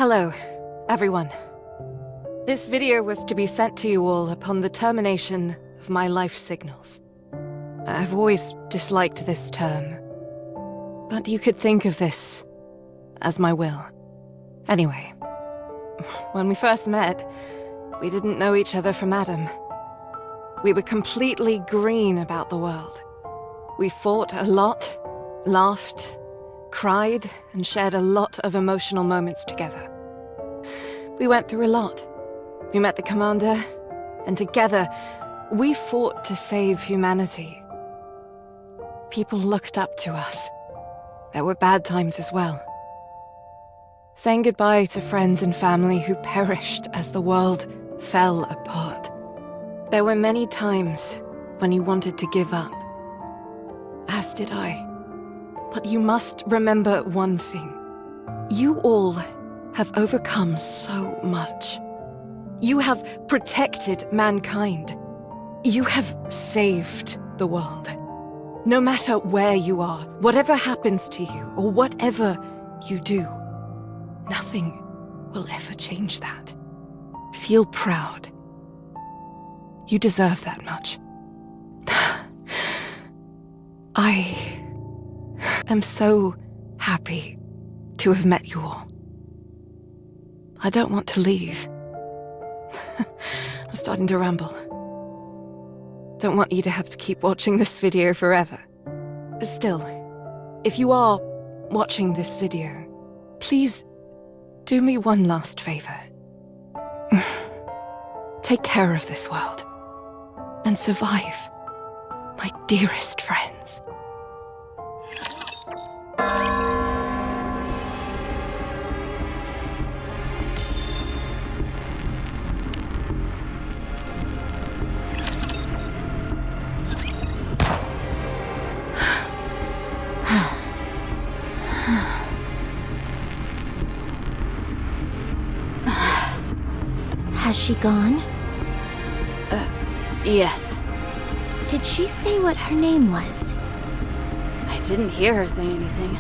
Hello, everyone. This video was to be sent to you all upon the termination of my life signals. I've always disliked this term, but you could think of this as my will. Anyway, when we first met, we didn't know each other from Adam. We were completely green about the world. We fought a lot, laughed, cried, and shared a lot of emotional moments together. We went through a lot. We met the commander, and together, we fought to save humanity. People looked up to us. There were bad times as well. Saying goodbye to friends and family who perished as the world fell apart. There were many times when you wanted to give up. As did I. But you must remember one thing. You all have overcome so much. You have protected mankind. You have saved the world. No matter where you are, whatever happens to you, or whatever you do, nothing will ever change that. Feel proud. You deserve that much. I am so happy to have met you all. I don't want to leave. I'm starting to ramble. Don't want you to have to keep watching this video forever. Still, if you are watching this video, please do me one last favor. Take care of this world and survive, my dearest friends. Has she gone? Yes. Did she say what her name was? I didn't hear her say anything.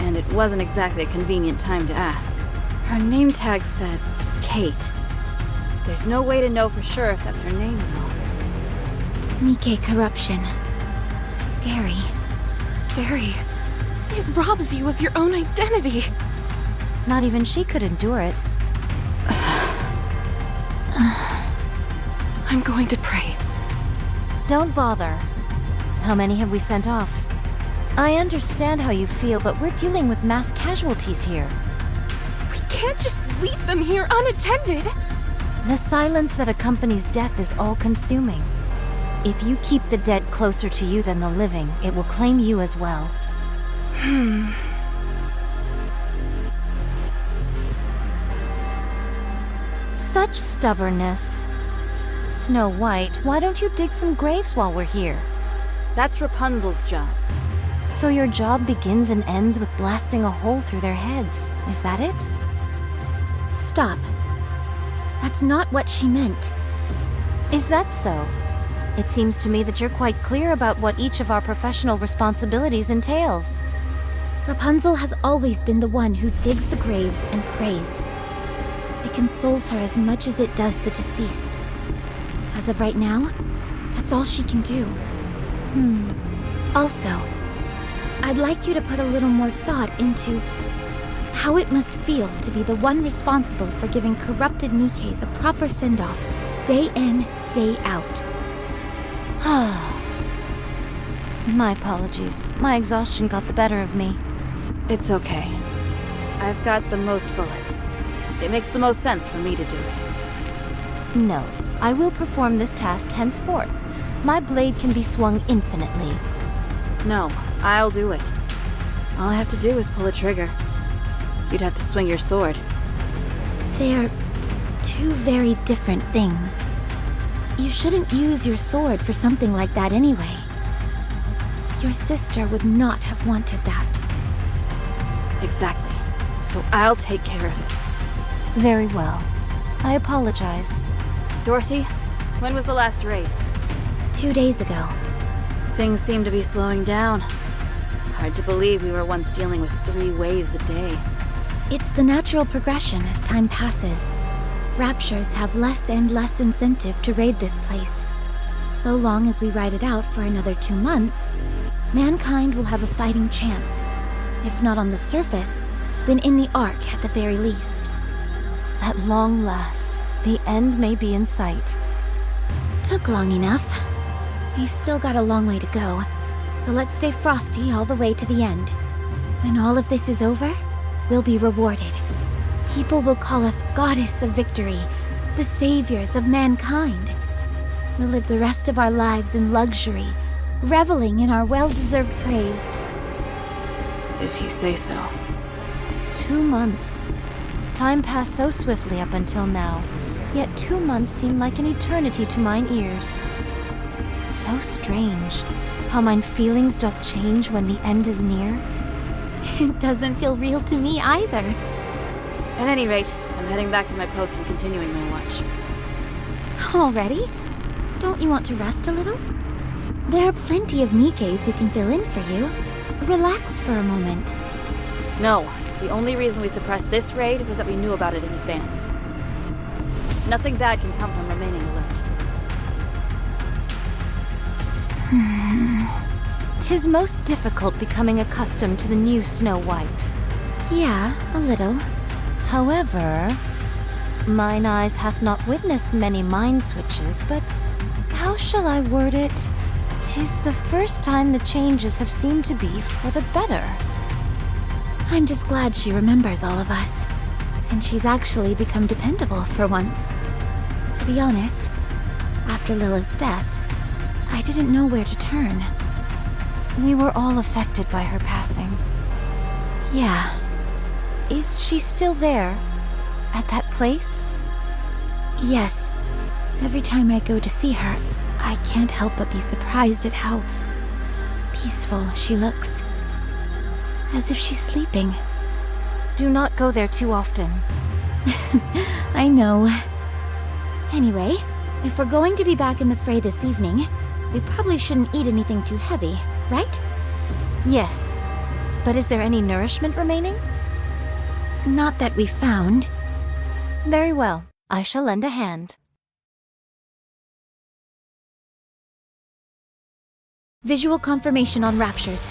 And it wasn't exactly a convenient time to ask. Her name tag said Kate. There's no way to know for sure if that's her name, though. NIKKE corruption. Scary. Very. It robs you of your own identity. Not even she could endure it. I'm going to pray. Don't bother. How many have we sent off? I understand how you feel, but we're dealing with mass casualties here. We can't just leave them here unattended. The silence that accompanies death is all-consuming. If you keep the dead closer to you than the living, it will claim you as well. Such stubbornness. Snow White, why don't you dig some graves while we're here? That's Rapunzel's job. So your job begins and ends with blasting a hole through their heads. Is that it? Stop. That's not what she meant. Is that so? It seems to me that you're quite clear about what each of our professional responsibilities entails. Rapunzel has always been the one who digs the graves and prays. It consoles her as much as it does the deceased. As of right now, that's all she can do. Also, I'd like you to put a little more thought into how it must feel to be the one responsible for giving corrupted NIKKEs a proper send-off, day in, day out. My apologies. My exhaustion got the better of me. It's okay. I've got the most bullets. It makes the most sense for me to do it. No, I will perform this task henceforth. My blade can be swung infinitely. No, I'll do it. All I have to do is pull a trigger. You'd have to swing your sword. They're two very different things. You shouldn't use your sword for something like that anyway. Your sister would not have wanted that. Exactly. So I'll take care of it. Very well. I apologize. Dorothy, when was the last raid? 2 days ago. Things seem to be slowing down. Hard to believe we were once dealing with 3 waves a day. It's the natural progression as time passes. Raptures have less and less incentive to raid this place. So long as we ride it out for another 2 months, mankind will have a fighting chance. If not on the surface, then in the Ark at the very least. At long last, the end may be in sight. Took long enough. We've still got a long way to go, so let's stay frosty all the way to the end. When all of this is over, we'll be rewarded. People will call us Goddess of Victory, the saviors of mankind. We'll live the rest of our lives in luxury, reveling in our well-deserved praise. If you say so. 2 months. Time passed so swiftly up until now, yet 2 months seem like an eternity to mine ears. So strange, how mine feelings doth change when the end is near. It doesn't feel real to me either. At any rate, I'm heading back to my post and continuing my watch. Already? Don't you want to rest a little? There are plenty of NIKKEs who can fill in for you. Relax for a moment. No, the only reason we suppressed this raid was that we knew about it in advance. Nothing bad can come from remaining alert. 'Tis most difficult becoming accustomed to the new Snow White. Yeah, a little. However, mine eyes hath not witnessed many mind switches, but how shall I word it? 'Tis the first time the changes have seemed to be for the better. I'm just glad she remembers all of us. And she's actually become dependable for once. To be honest, after Lilith's death, I didn't know where to turn. We were all affected by her passing. Yeah. Is she still there? At that place? Yes. Every time I go to see her, I can't help but be surprised at how peaceful she looks. As if she's sleeping. Do not go there too often. I know. Anyway, if we're going to be back in the fray this evening, we probably shouldn't eat anything too heavy, right? Yes. But is there any nourishment remaining? Not that we found. Very well. I shall lend a hand. Visual confirmation on Raptures.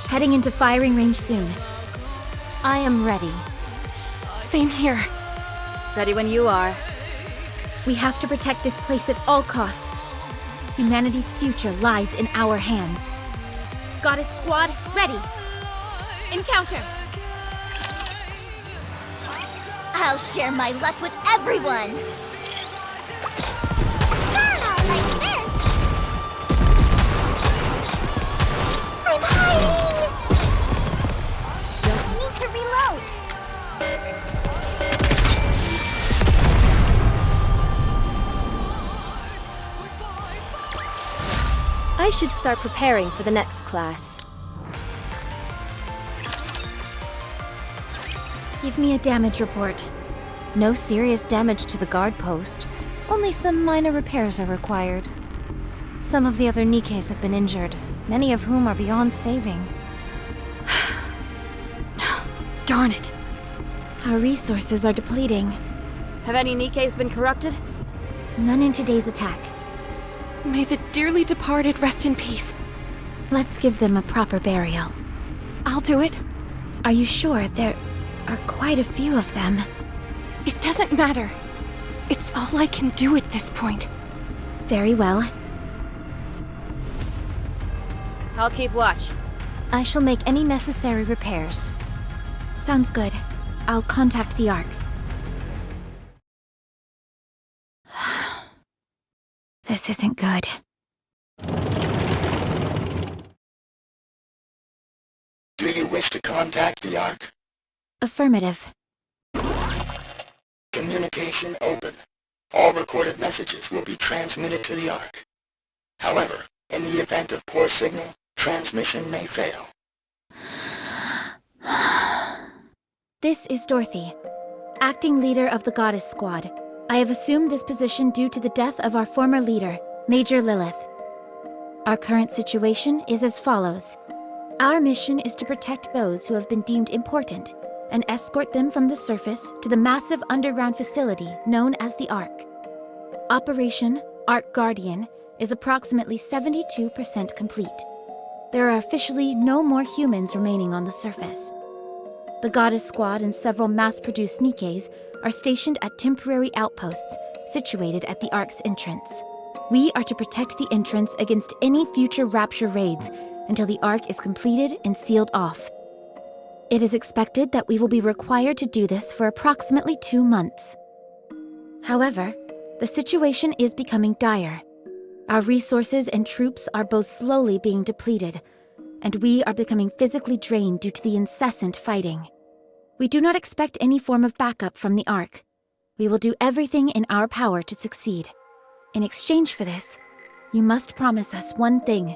Heading into firing range soon. I am ready. Same here. Ready when you are. We have to protect this place at all costs. Humanity's future lies in our hands. Goddess Squad, ready! Encounter! I'll share my luck with everyone! Ah, like this! I'm hiding! Need to reload! I should start preparing for the next class. Give me a damage report. No serious damage to the guard post. Only some minor repairs are required. Some of the other NIKKEs have been injured, many of whom are beyond saving. Darn it. Our resources are depleting. Have any NIKKEs been corrupted? None in today's attack. May the dearly departed rest in peace. Let's give them a proper burial. I'll do it. Are you sure? There are quite a few of them. It doesn't matter. It's all I can do at this point. Very well. I'll keep watch. I shall make any necessary repairs. Sounds good. I'll contact the Ark. This isn't good. Do you wish to contact the Ark? Affirmative. Communication open. All recorded messages will be transmitted to the Ark. However, in the event of poor signal, transmission may fail. This is Dorothy, acting leader of the Goddess Squad. I have assumed this position due to the death of our former leader, Major Lilith. Our current situation is as follows. Our mission is to protect those who have been deemed important, and escort them from the surface to the massive underground facility known as the Ark. Operation Ark Guardian is approximately 72% complete. There are officially no more humans remaining on the surface. The Goddess Squad and several mass-produced NIKKEs are stationed at temporary outposts situated at the Ark's entrance. We are to protect the entrance against any future Rapture raids until the Ark is completed and sealed off. It is expected that we will be required to do this for approximately 2 months. However, the situation is becoming dire. Our resources and troops are both slowly being depleted, and we are becoming physically drained due to the incessant fighting. We do not expect any form of backup from the Ark. We will do everything in our power to succeed. In exchange for this, you must promise us one thing.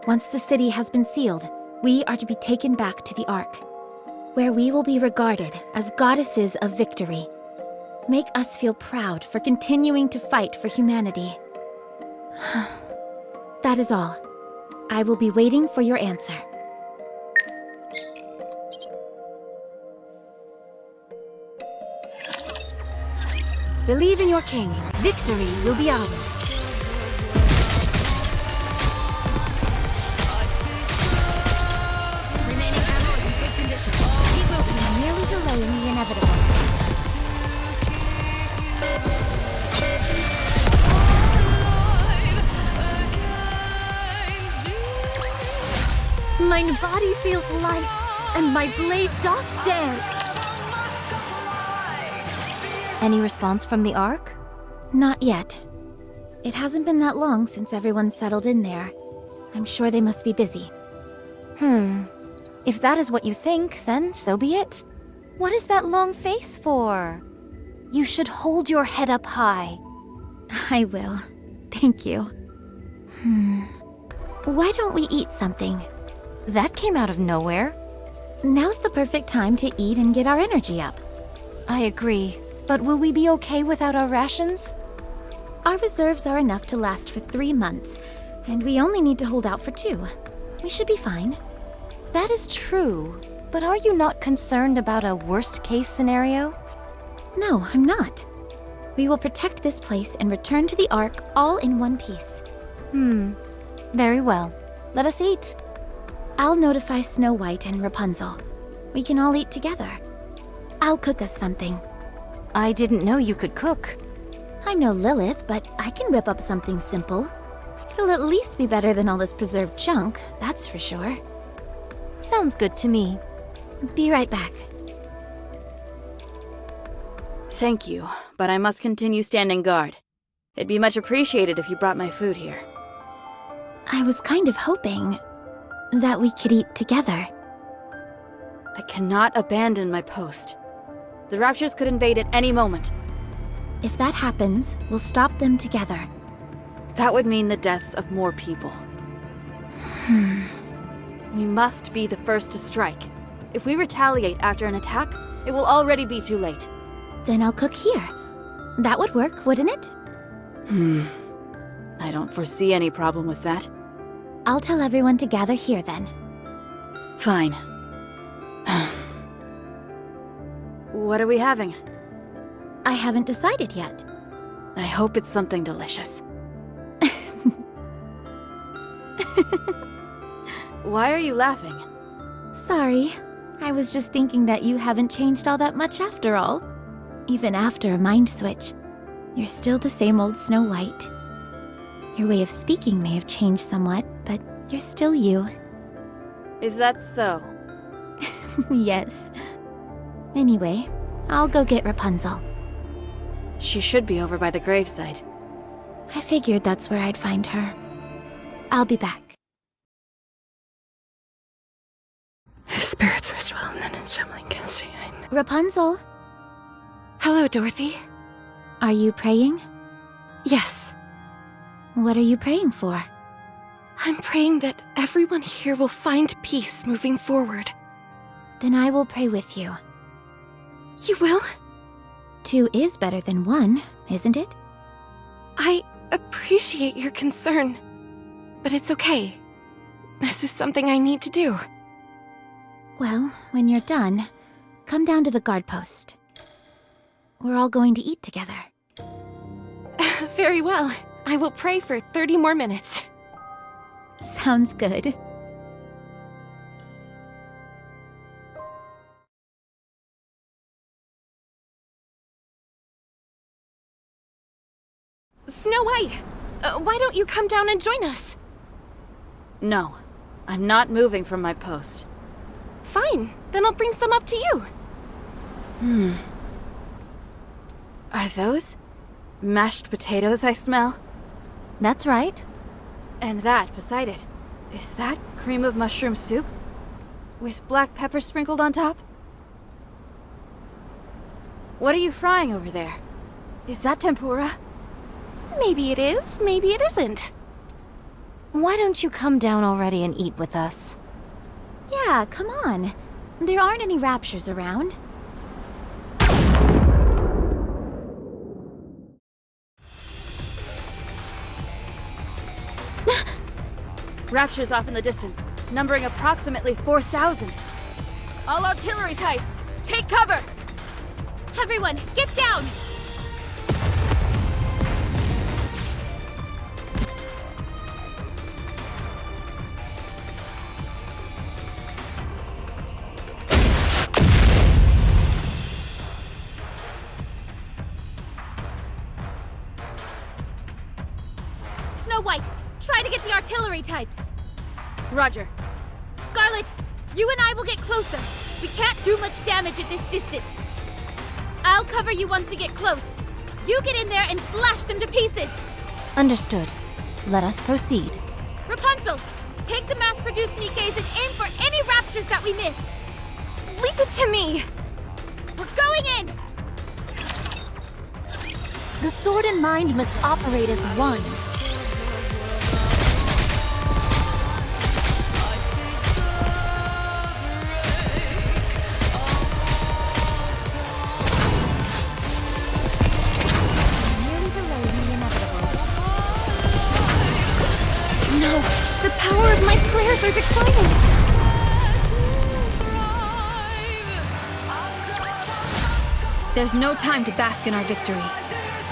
Once the city has been sealed, we are to be taken back to the Ark, where we will be regarded as goddesses of victory. Make us feel proud for continuing to fight for humanity. That is all. I will be waiting for your answer. Believe in your king. Victory will be ours. Remaining ammo is in good condition. Keep moving. You're merely delaying the inevitable. My body feels light, and my blade doth dance. Any response from the Ark? Not yet. It hasn't been that long since everyone's settled in there. I'm sure they must be busy. If that is what you think, then so be it. What is that long face for? You should hold your head up high. I will. Thank you. Why don't we eat something? That came out of nowhere. Now's the perfect time to eat and get our energy up. I agree. But will we be okay without our rations? Our reserves are enough to last for 3 months, and we only need to hold out for 2. We should be fine. That is true. But are you not concerned about a worst-case scenario? No, I'm not. We will protect this place and return to the Ark all in one piece. Very well. Let us eat. I'll notify Snow White and Rapunzel. We can all eat together. I'll cook us something. I didn't know you could cook. I'm no Lilith, but I can whip up something simple. It'll at least be better than all this preserved junk, that's for sure. Sounds good to me. Be right back. Thank you, but I must continue standing guard. It'd be much appreciated if you brought my food here. I was kind of hoping that we could eat together. I cannot abandon my post. The Raptures could invade at any moment. If that happens, we'll stop them together. That would mean the deaths of more people. We must be the first to strike. If we retaliate after an attack, it will already be too late. Then I'll cook here. That would work, wouldn't it? I don't foresee any problem with that. I'll tell everyone to gather here then. Fine. What are we having? I haven't decided yet. I hope it's something delicious. Why are you laughing? Sorry. I was just thinking that you haven't changed all that much after all. Even after a mind switch, you're still the same old Snow White. Your way of speaking may have changed somewhat, but you're still you. Is that so? Yes. Anyway, I'll go get Rapunzel. She should be over by the gravesite. I figured that's where I'd find her. I'll be back. Spirits rest well, and then it's Shambling casting. Rapunzel, Hello, Dorothy. are you praying? Yes, What are you praying for? I'm praying that everyone here will find peace moving forward. Then I will pray with you. You will? 2 is better than 1, isn't it? I appreciate your concern, but it's okay. This is something I need to do. Well, when you're done, come down to the guard post. We're all going to eat together. Very well. I will pray for 30 more minutes. Sounds good. Snow White, why don't you come down and join us? No, I'm not moving from my post. Fine, then I'll bring some up to you. Are those mashed potatoes I smell? That's right. And that beside it, is that cream of mushroom soup? With black pepper sprinkled on top? What are you frying over there? Is that tempura? Maybe it is, maybe it isn't. Why don't you come down already and eat with us? Yeah, come on. There aren't any raptures around. Raptures off in the distance, numbering approximately 4,000. All artillery types, take cover! Everyone, get down! Snow White, try to get the artillery types. Roger. Scarlet, you and I will get closer. We can't do much damage at this distance. I'll cover you once we get close. You get in there and slash them to pieces. Understood. Let us proceed. Rapunzel, take the mass-produced NIKKEs and aim for any raptures that we miss. Leave it to me! We're going in! The sword and mind must operate as one. No, the power of my prayers are declining. There's no time to bask in our victory.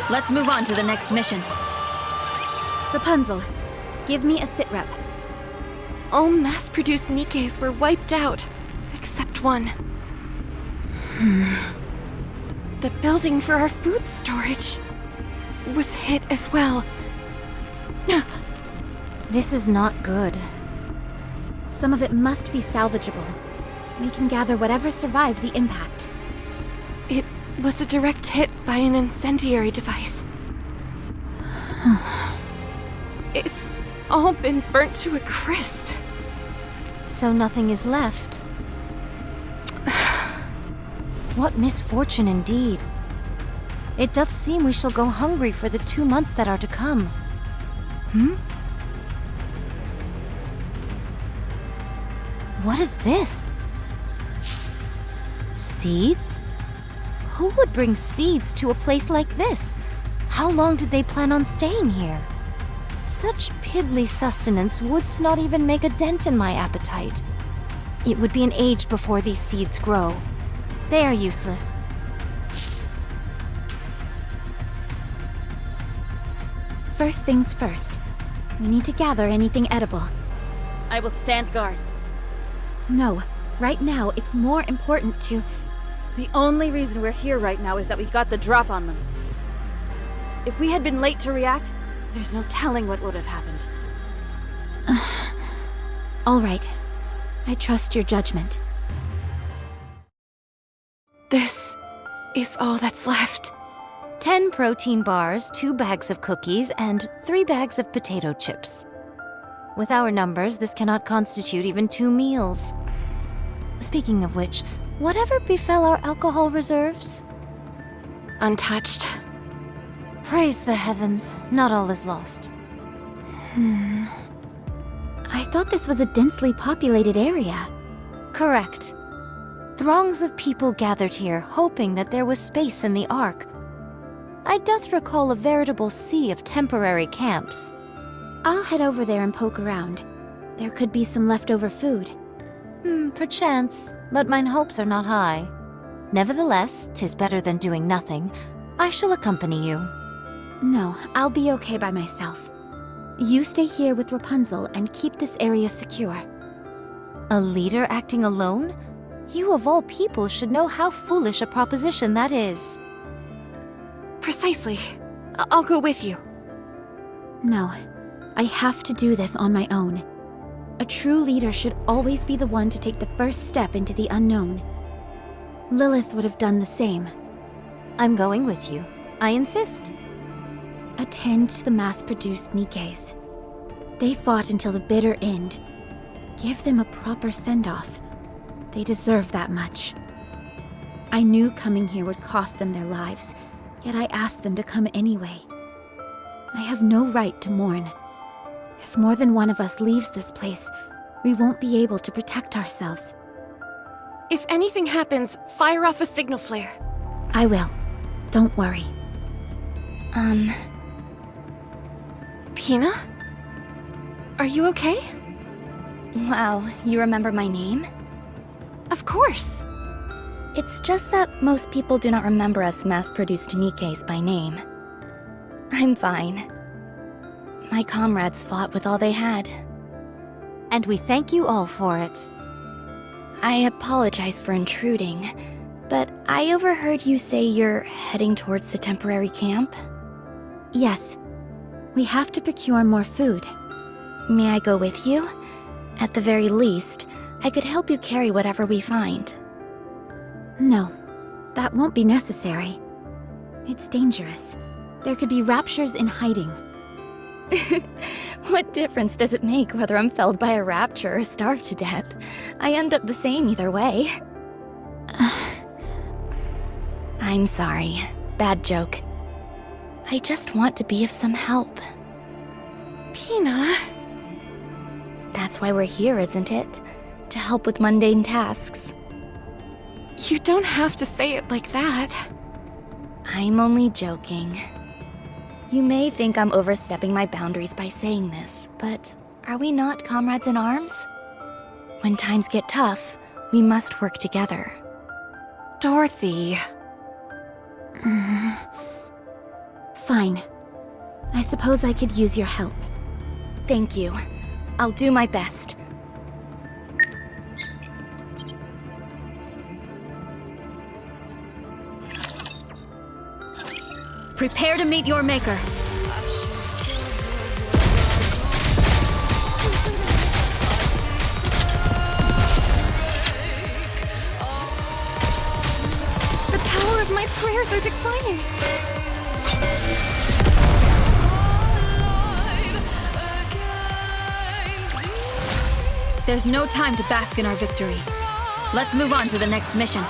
Let's move on to the next mission. Rapunzel, give me a sit rep. All mass-produced NIKKEs were wiped out, except one. The building for our food storage was hit as well. This is not good. Some of it must be salvageable. We can gather whatever survived the impact. It was a direct hit by an incendiary device. It's all been burnt to a crisp. So nothing is left. What misfortune indeed. It doth seem we shall go hungry for the 2 months that are to come. What is this? Seeds? Who would bring seeds to a place like this? How long did they plan on staying here? Such piddly sustenance would not even make a dent in my appetite. It would be an age before these seeds grow. They are useless. First things first. We need to gather anything edible. I will stand guard. No, right now it's more important to... The only reason we're here right now is that we got the drop on them. If we had been late to react, there's no telling what would have happened. All right. I trust your judgment. This is all that's left. 10 protein bars, 2 bags of cookies, and 3 bags of potato chips. With our numbers, this cannot constitute even 2 meals. Speaking of which, whatever befell our alcohol reserves? Untouched. Praise the heavens, not all is lost. I thought this was a densely populated area. Correct. Throngs of people gathered here, hoping that there was space in the Ark. I doth recall a veritable sea of temporary camps. I'll head over there and poke around. There could be some leftover food. Perchance, but mine hopes are not high. Nevertheless, 'tis better than doing nothing. I shall accompany you. No, I'll be okay by myself. You stay here with Rapunzel and keep this area secure. A leader acting alone? You of all people should know how foolish a proposition that is. Precisely. I'll go with you. No, I have to do this on my own. A true leader should always be the one to take the first step into the unknown. Lilith would have done the same. I'm going with you. I insist. Attend to the mass-produced NIKKEs. They fought until the bitter end. Give them a proper send-off. They deserve that much. I knew coming here would cost them their lives, yet I asked them to come anyway. I have no right to mourn. If more than one of us leaves this place, we won't be able to protect ourselves. If anything happens, fire off a signal flare. I will. Don't worry. Pina? Are you okay? Wow, you remember my name? Of course. It's just that most people do not remember us mass-produced NIKKEs by name. I'm fine. My comrades fought with all they had. And we thank you all for it. I apologize for intruding, but I overheard you say you're heading towards the temporary camp? Yes. We have to procure more food. May I go with you? At the very least, I could help you carry whatever we find. No, that won't be necessary. It's dangerous. There could be raptures in hiding. What difference does it make whether I'm felled by a rapture or starved to death? I end up the same either way. I'm sorry. Bad joke. I just want to be of some help. Pina? That's why we're here, isn't it? To help with mundane tasks. You don't have to say it like that. I'm only joking. You may think I'm overstepping my boundaries by saying this, but are we not comrades in arms? When times get tough, we must work together. Dorothy. Fine. I suppose I could use your help. Thank you. I'll do my best. Prepare to meet your maker. The power of my prayers are declining. There's no time to bask in our victory. Let's move on to the next mission.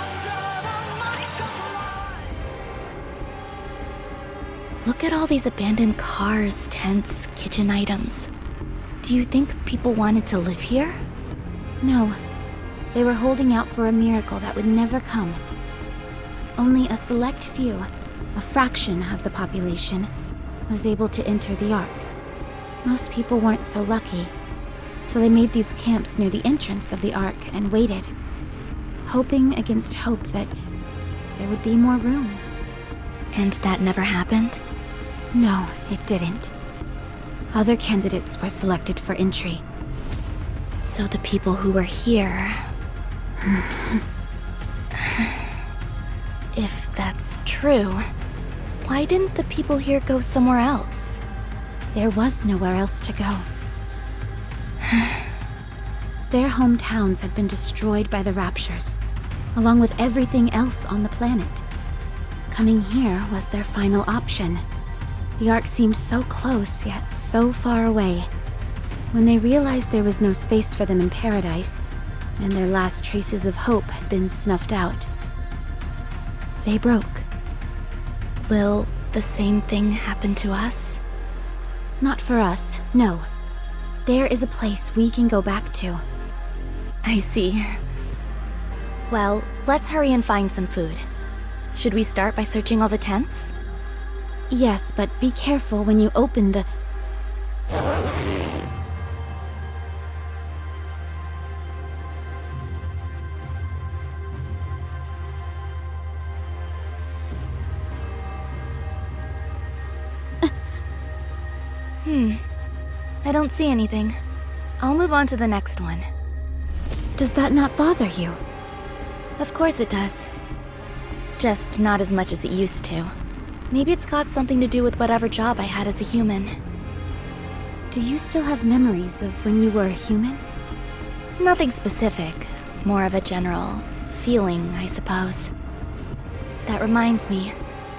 Look at all these abandoned cars, tents, kitchen items. Do you think people wanted to live here? No. They were holding out for a miracle that would never come. Only a select few, a fraction of the population, was able to enter the Ark. Most people weren't so lucky, so they made these camps near the entrance of the Ark and waited, hoping against hope that there would be more room. And that never happened? No, it didn't. Other candidates were selected for entry. So the people who were here... If that's true, why didn't the people here go somewhere else? There was nowhere else to go. Their hometowns had been destroyed by the Raptures, along with everything else on the planet. Coming here was their final option. The Ark seemed so close, yet so far away. When they realized there was no space for them in paradise, and their last traces of hope had been snuffed out, they broke. Will the same thing happen to us? Not for us, no. There is a place we can go back to. I see. Well, let's hurry and find some food. Should we start by searching all the tents? Yes, but be careful when you open the... I don't see anything. I'll move on to the next one. Does that not bother you? Of course it does. Just not as much as it used to. Maybe it's got something to do with whatever job I had as a human. Do you still have memories of when you were a human? Nothing specific. More of a general feeling, I suppose. That reminds me,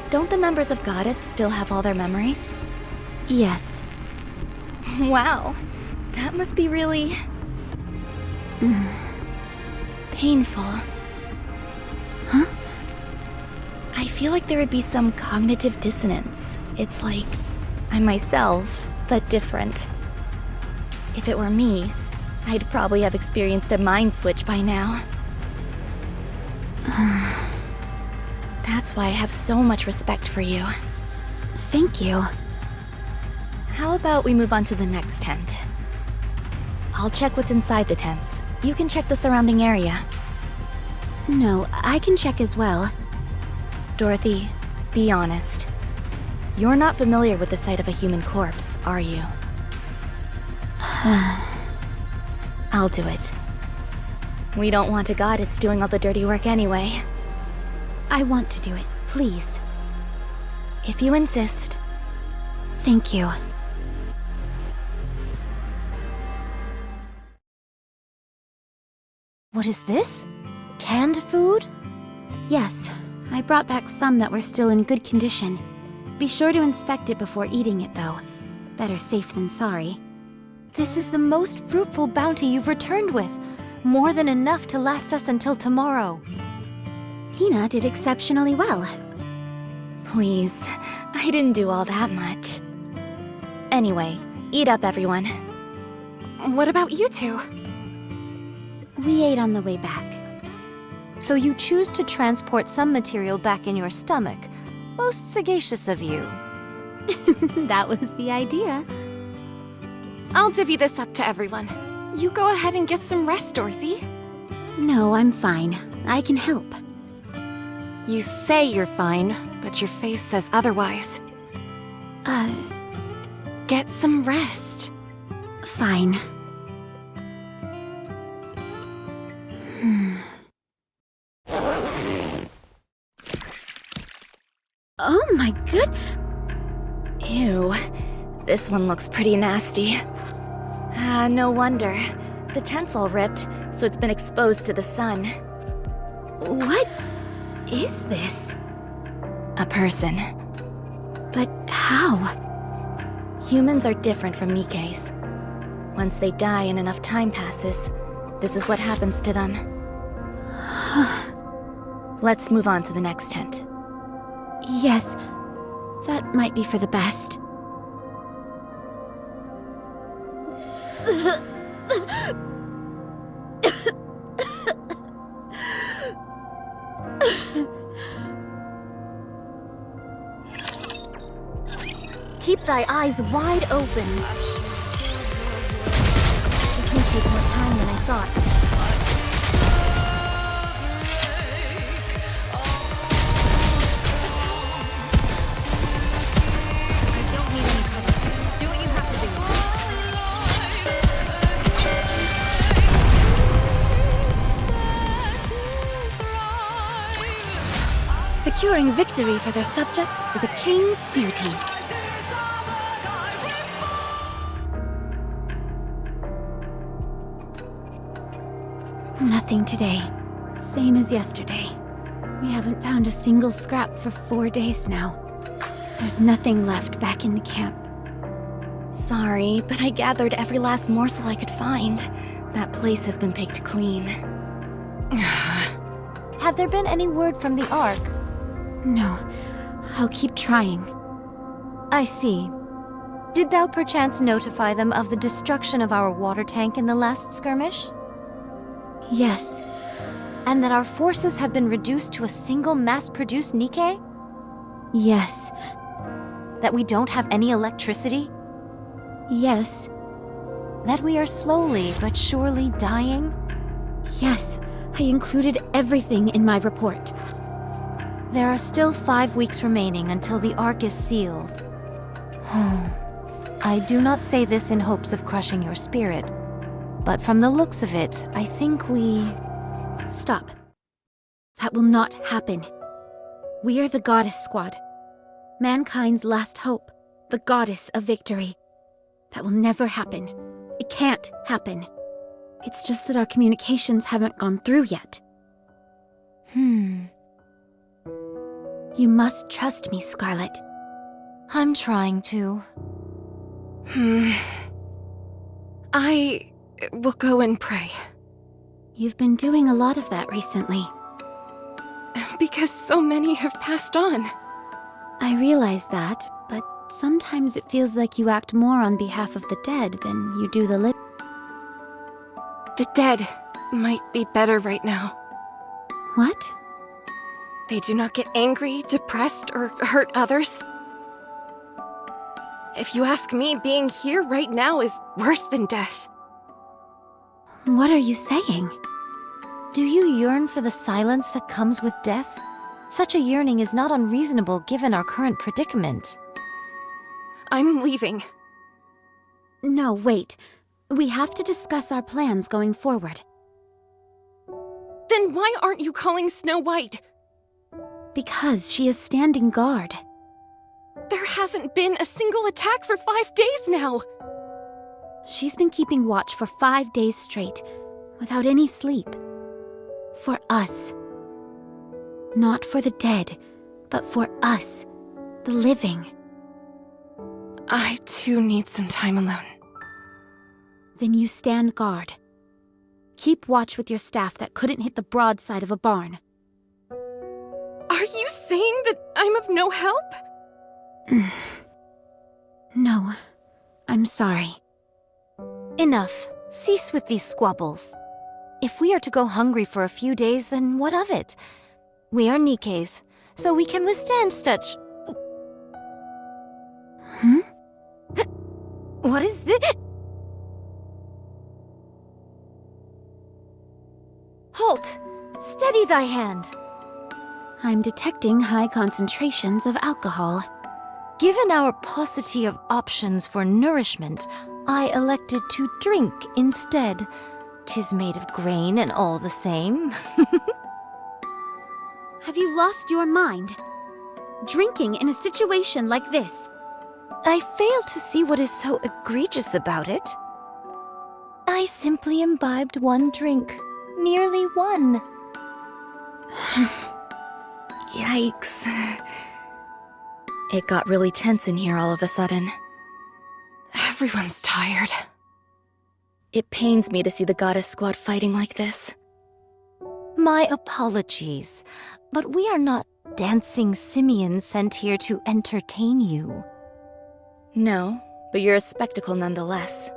don't the members of Goddess still have all their memories? Yes. Wow, that must be really... painful. Huh? I feel like there would be some cognitive dissonance. It's like I'm myself, but different. If it were me, I'd probably have experienced a mind switch by now. That's why I have so much respect for you. Thank you. How about we move on to the next tent? I'll check what's inside the tents. You can check the surrounding area. No, I can check as well. Dorothy, be honest. You're not familiar with the sight of a human corpse, are you? I'll do it. We don't want a goddess doing all the dirty work anyway. I want to do it, please. If you insist. Thank you. What is this? Canned food? Yes, I brought back some that were still in good condition. Be sure to inspect it before eating it, though. Better safe than sorry. This is the most fruitful bounty you've returned with. More than enough to last us until tomorrow. Hina did exceptionally well. Please, I didn't do all that much. Anyway, eat up, everyone. What about you two? We ate on the way back. So you choose to transport some material back in your stomach. Most sagacious of you. That was the idea. I'll divvy this up to everyone. You go ahead and get some rest, Dorothy. No, I'm fine. I can help. You say you're fine, but your face says otherwise. Get some rest. Fine. Oh my good... Ew. This one looks pretty nasty. No wonder. The tent's all ripped, so it's been exposed to the sun. What is this? A person. But how? Humans are different from Nikke's. Once they die and enough time passes, this is what happens to them. Let's move on to the next tent. Yes, that might be for the best. Keep thy eyes wide open. This may take more time than I thought. Securing victory for their subjects is a king's duty. Nothing today. Same as yesterday. We haven't found a single scrap for 4 days now. There's nothing left back in the camp. Sorry, but I gathered every last morsel I could find. That place has been picked clean. Have there been any word from the Ark? No, I'll keep trying. I see. Did thou perchance notify them of the destruction of our water tank in the last skirmish? Yes. And that our forces have been reduced to a single mass-produced Nikke? Yes. That we don't have any electricity? Yes. That we are slowly but surely dying? Yes, I included everything in my report. There are still 5 weeks remaining until the Ark is sealed. I do not say this in hopes of crushing your spirit, but from the looks of it, I think we... Stop. That will not happen. We are the Goddess Squad. Mankind's last hope. The Goddess of Victory. That will never happen. It can't happen. It's just that our communications haven't gone through yet. You must trust me, Scarlet. I'm trying to. I will go and pray. You've been doing a lot of that recently. Because so many have passed on. I realize that, but sometimes it feels like you act more on behalf of the dead than you do the living. The dead might be better right now. What? They do not get angry, depressed, or hurt others. If you ask me, being here right now is worse than death. What are you saying? Do you yearn for the silence that comes with death? Such a yearning is not unreasonable given our current predicament. I'm leaving. No, wait. We have to discuss our plans going forward. Then why aren't you calling Snow White? Because she is standing guard. There hasn't been a single attack for 5 days now. She's been keeping watch for 5 days straight, without any sleep. For us. Not for the dead, but for us, the living. I too need some time alone. Then you stand guard. Keep watch with your staff that couldn't hit the broadside of a barn. Are you saying that I'm of no help? No, I'm sorry. Enough. Cease with these squabbles. If we are to go hungry for a few days, then what of it? We are NIKKEs, so we can withstand such... What is this? Halt! Steady thy hand! I'm detecting high concentrations of alcohol. Given our paucity of options for nourishment, I elected to drink instead. 'Tis made of grain and all the same. Have you lost your mind? Drinking in a situation like this? I fail to see what is so egregious about it. I simply imbibed one drink. Merely one. Yikes. It got really tense in here all of a sudden. Everyone's tired. It pains me to see the Goddess Squad fighting like this. My apologies, but we are not dancing simians sent here to entertain you. No, but you're a spectacle nonetheless.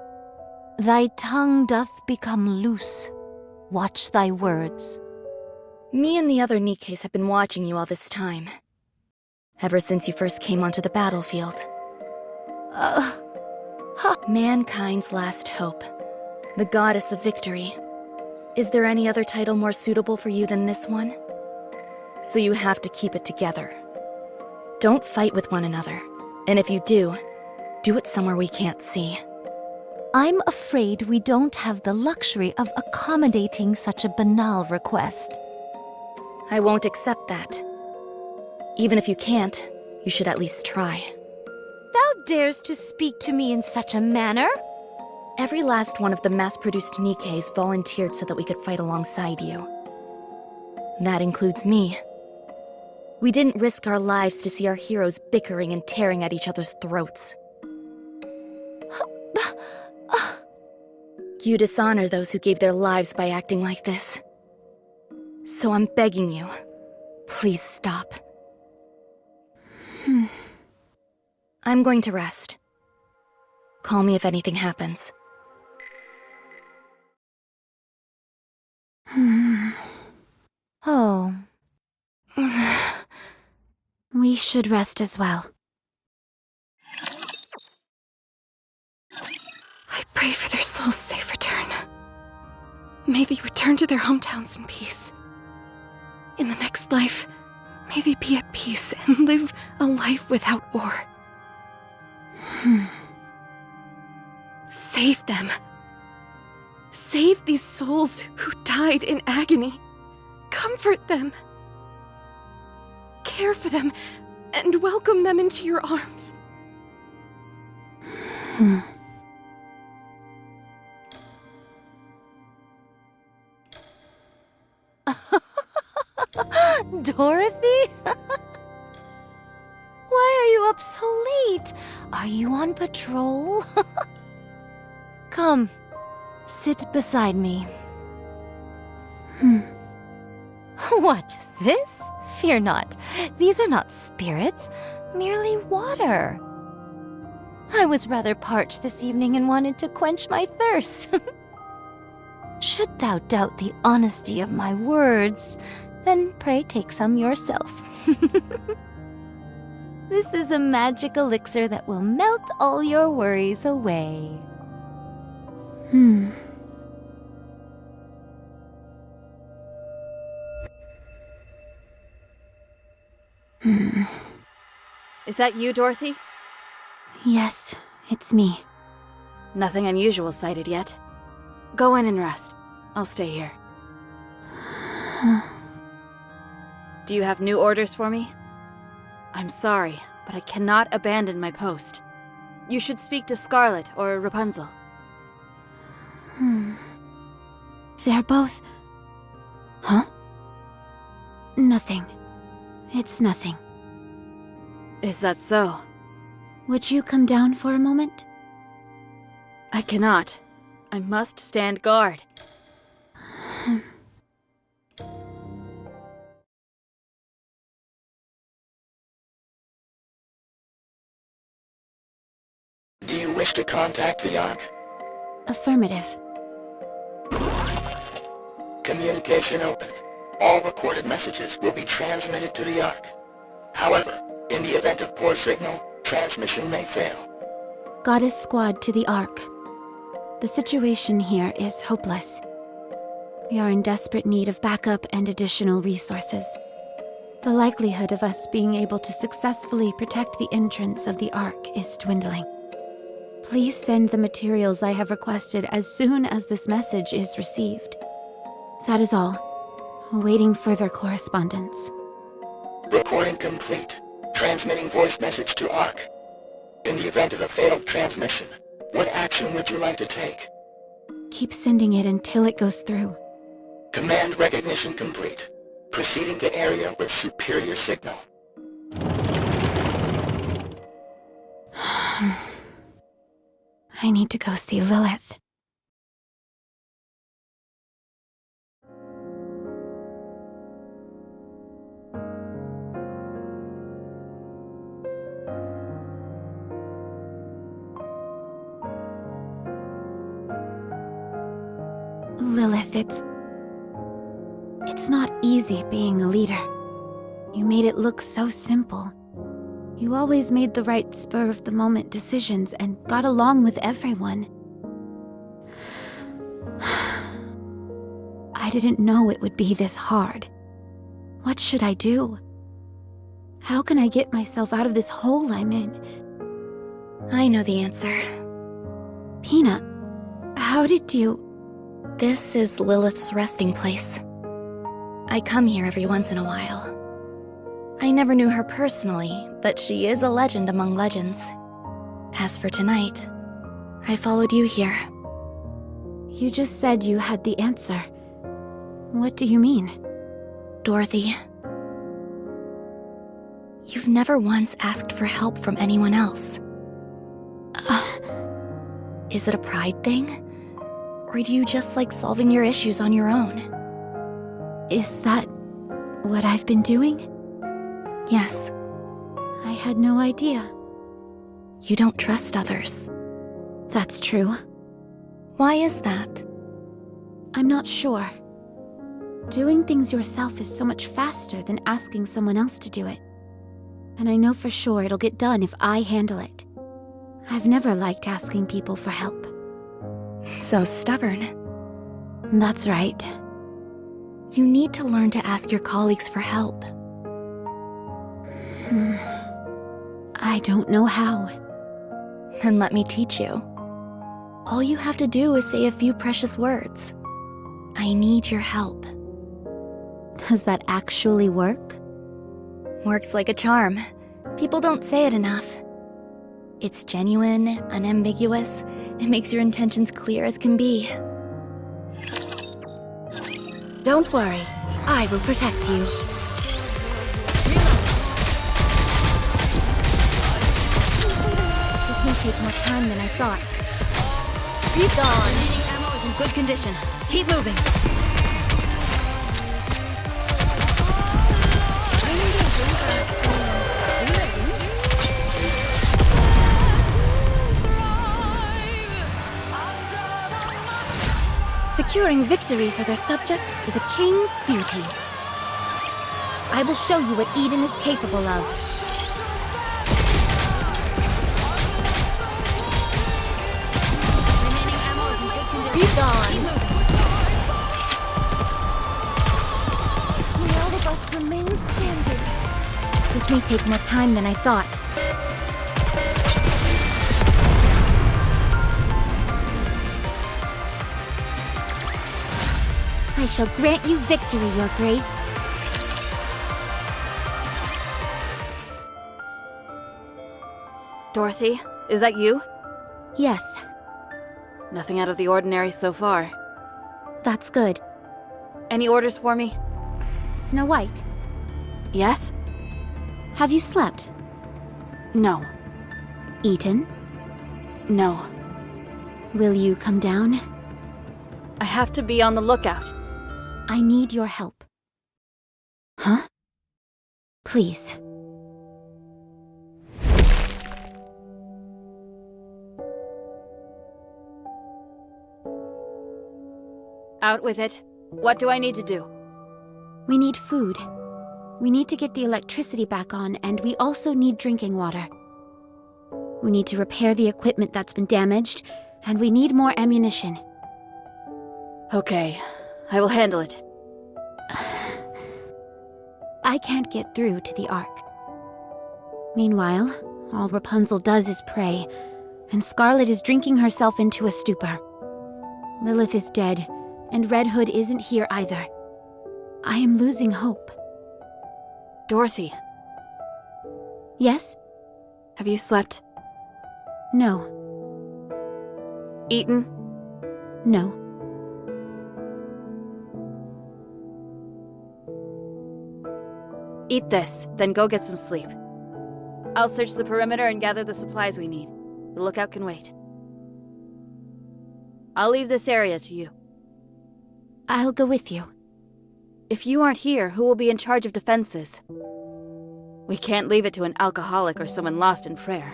Thy tongue doth become loose. Watch thy words. Me and the other NIKKEs have been watching you all this time. Ever since you first came onto the battlefield. Mankind's last hope. The Goddess of Victory. Is there any other title more suitable for you than this one? So you have to keep it together. Don't fight with one another. And if you do it somewhere we can't see. I'm afraid we don't have the luxury of accommodating such a banal request. I won't accept that. Even if you can't, you should at least try. Thou dares to speak to me in such a manner? Every last one of the mass-produced NIKKEs volunteered so that we could fight alongside you. That includes me. We didn't risk our lives to see our heroes bickering and tearing at each other's throats. You dishonor those who gave their lives by acting like this. So I'm begging you, please stop. I'm going to rest. Call me if anything happens. Oh. We should rest as well. I pray for their souls' safe return. May they return to their hometowns in peace. In the next life, may they be at peace and live a life without war. Save them. Save these souls who died in agony. Comfort them. Care for them and welcome them into your arms. Dorothy? Why are you up so late? Are you on patrol? Come, sit beside me. What, this? Fear not. These are not spirits, merely water. I was rather parched this evening and wanted to quench my thirst. Should thou doubt the honesty of my words, then pray take some yourself. This is a magic elixir that will melt all your worries away. Is that you, Dorothy? Yes, it's me. Nothing unusual sighted yet. Go in and rest. I'll stay here. Do you have new orders for me? I'm sorry, but I cannot abandon my post. You should speak to Scarlet or Rapunzel. They're both... Huh? Nothing. It's nothing. Is that so? Would you come down for a moment? I cannot. I must stand guard. Do you wish to contact the Ark? Affirmative. Communication open. All recorded messages will be transmitted to the Ark. However, in the event of poor signal, transmission may fail. Goddess Squad to the Ark. The situation here is hopeless. We are in desperate need of backup and additional resources. The likelihood of us being able to successfully protect the entrance of the Ark is dwindling. Please send the materials I have requested as soon as this message is received. That is all. Awaiting further correspondence. Recording complete. Transmitting voice message to Ark. In the event of a failed transmission, what action would you like to take? Keep sending it until it goes through. Command recognition complete. Proceeding to area with superior signal. I need to go see Lilith. Lilith, it's not easy being a leader. You made it look so simple. You always made the right spur-of-the-moment decisions and got along with everyone. I didn't know it would be this hard. What should I do? How can I get myself out of this hole I'm in? I know the answer. Peanut, how did you... This is Lilith's resting place. I come here every once in a while. I never knew her personally, but she is a legend among legends. As for tonight, I followed you here. You just said you had the answer. What do you mean? Dorothy, you've never once asked for help from anyone else. Is it a pride thing? Or do you just like solving your issues on your own? Is that what I've been doing? Yes. I had no idea. You don't trust others. That's true. Why is that? I'm not sure. Doing things yourself is so much faster than asking someone else to do it. And I know for sure it'll get done if I handle it. I've never liked asking people for help. So stubborn. That's right. You need to learn to ask your colleagues for help. I don't know how. Then let me teach you. All you have to do is say a few precious words. I need your help. Does that actually work? Works like a charm. People don't say it enough. It's genuine, unambiguous. It makes your intentions clear as can be. Don't worry. I will protect you. This may take more time than I thought. Be gone! Remaining ammo is in good condition. Keep moving. Securing victory for their subjects is a king's duty. I will show you what Eden is capable of. Remaining ammo is in good condition. Be gone! All of us remain standing. This may take more time than I thought. I shall grant you victory, Your Grace. Dorothy, is that you? Yes, Nothing out of the ordinary so far. that's good. Any orders for me? Snow White, Yes? have you slept? No. Eaten? No. Will you come down? I have to be on the lookout. I need your help. Huh? Please. Out with it. What do I need to do? We need food. We need to get the electricity back on, and we also need drinking water. We need to repair the equipment that's been damaged, and we need more ammunition. Okay, I will handle it. I can't get through to the Ark. Meanwhile, all Rapunzel does is pray, and Scarlet is drinking herself into a stupor. Lilith is dead, and Red Hood isn't here either. I am losing hope. Dorothy, Yes? have you slept? No. Eaten? No. Eat this, then go get some sleep. I'll search the perimeter and gather the supplies we need. The lookout can wait. I'll leave this area to you. I'll go with you. If you aren't here, who will be in charge of defenses? We can't leave it to an alcoholic or someone lost in prayer.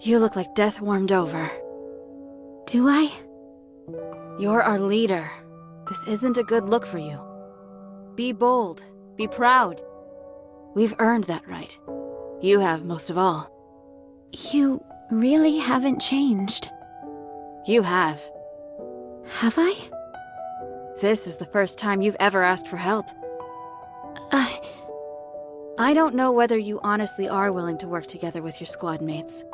You look like death warmed over. Do I? You're our leader. This isn't a good look for you. Be bold. Be proud. We've earned that right. You have most of all. You really haven't changed. You have. Have I? This is the first time you've ever asked for help. I don't know whether you honestly are willing to work together with your squad mates.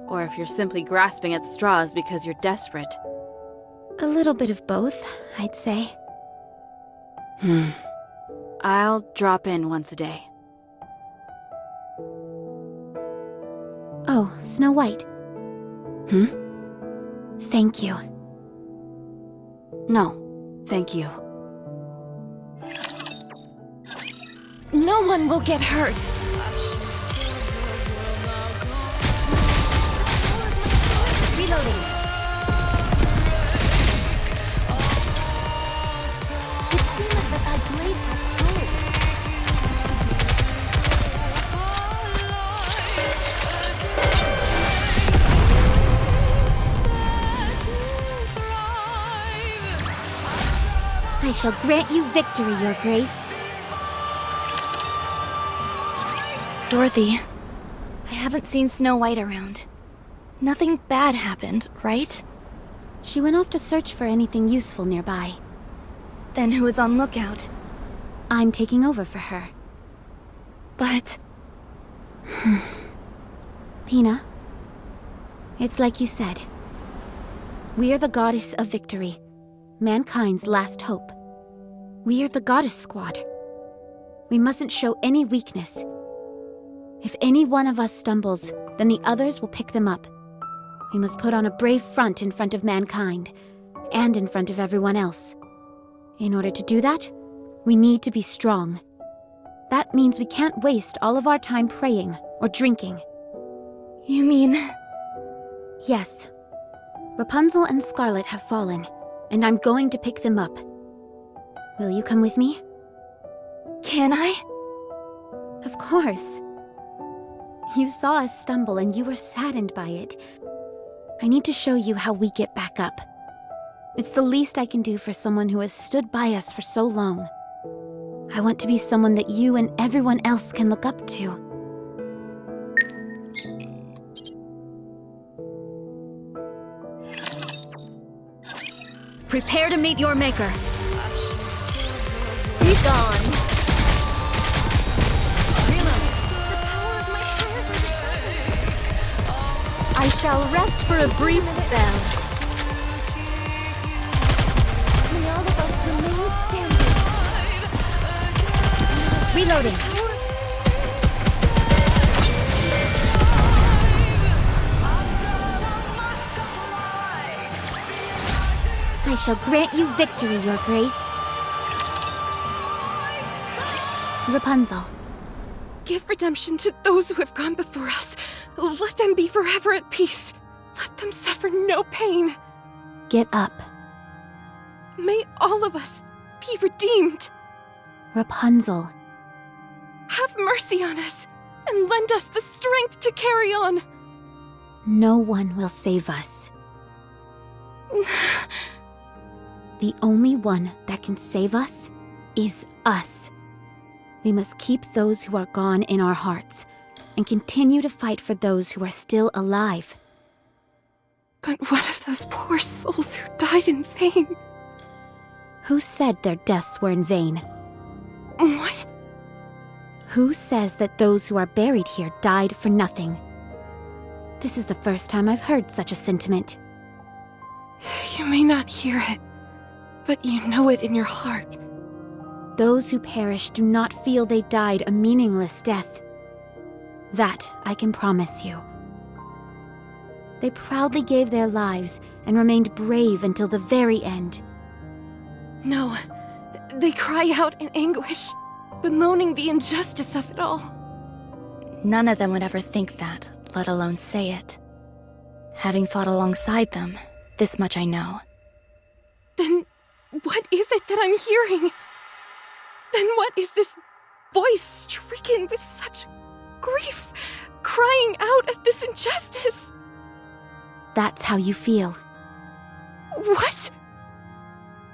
Or if you're simply grasping at straws because you're desperate. A little bit of both, I'd say. I'll drop in once a day. Oh, Snow White. Thank you. No, thank you. No one will get hurt. Reloading. It seems that I blade has broke. I shall grant you victory, Your Grace. Dorothy, I haven't seen Snow White around. Nothing bad happened, right? She went off to search for anything useful nearby. Then who is on lookout? I'm taking over for her. But Pina, It's like you said. We are the goddess of victory, mankind's last hope. We are the goddess squad. We mustn't show any weakness. If any one of us stumbles, then the others will pick them up. We must put on a brave front in front of mankind, and in front of everyone else. In order to do that, we need to be strong. That means we can't waste all of our time praying or drinking. You mean... Yes. Rapunzel and Scarlet have fallen, and I'm going to pick them up. Will you come with me? Can I? Of course. You saw us stumble and you were saddened by it. I need to show you how we get back up. It's the least I can do for someone who has stood by us for so long. I want to be someone that you and everyone else can look up to. Prepare to meet your maker. Be gone. I shall rest for a brief spell. May all of us remain standing. Reloading. I shall grant you victory, Your Grace. Rapunzel. Give redemption to those who have gone before us. Let them be forever at peace. Let them suffer no pain. Get up. May all of us be redeemed. Rapunzel. Have mercy on us and lend us the strength to carry on. No one will save us. The only one that can save us is us. We must keep those who are gone in our hearts and continue to fight for those who are still alive. But what of those poor souls who died in vain? Who said their deaths were in vain? What? Who says that those who are buried here died for nothing? This is the first time I've heard such a sentiment. You may not hear it, but you know it in your heart. Those who perish do not feel they died a meaningless death. That I can promise you. They proudly gave their lives and remained brave until the very end. No, they cry out in anguish, bemoaning the injustice of it all. None of them would ever think that, let alone say it. Having fought alongside them, this much I know. Then what is it that I'm hearing? Then what is this voice stricken with such grief, crying out at this injustice? That's how you feel. What?